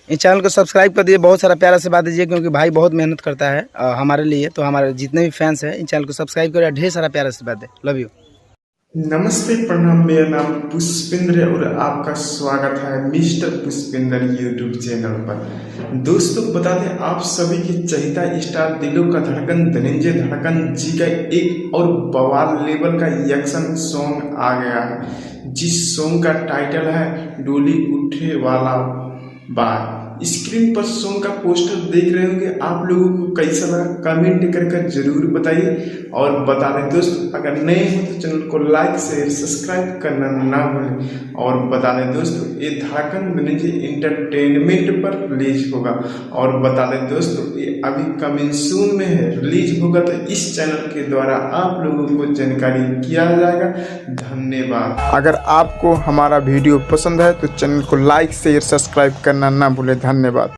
इस चैनल को सब्सक्राइब कर दीजिए, बहुत सारा प्यारा से बात दीजिए, क्योंकि भाई बहुत मेहनत करता है हमारे लिए। तो हमारे जितने भी फैंस हैं इन चैनल को सब्सक्राइब करिए, ढेर सारा प्यारा से बात दे। Love you. नमस्ते, प्रणाम। मेरा नाम पुष्पेंद्र और आपका स्वागत है मिस्टर पुष्पेंद्र यूट्यूब चैनल पर। दोस्तों बता दें, आप सभी के चहेता स्टार दिलों का धड़कन धनंजय धड़कन जी का एक और बवाल लेवल का एक्शन सॉन्ग आ गया है, जिस सॉन्ग का टाइटल है डोली उठे वाला बार। स्क्रीन पर सॉन्ग का पोस्टर देख रहे होंगे, आप लोगों को कैसा लगा कमेंट कर जरूर बताइए। और बता दें दोस्तों, अगर नए हो तो चैनल को लाइक शेयर सब्सक्राइब करना ना भूलें। और बता दें दोस्तों, ये धड़कन धनंजय एंटरटेनमेंट पर रिलीज होगा। और बता दें दोस्तों, ये अभी कमिंग सून में है, रिलीज होगा तो इस चैनल के द्वारा आप लोगों को जानकारी किया जाएगा। धन्यवाद। अगर आपको हमारा वीडियो पसंद है तो चैनल को लाइक शेयर सब्सक्राइब करना ना भूलें। धन्यवाद।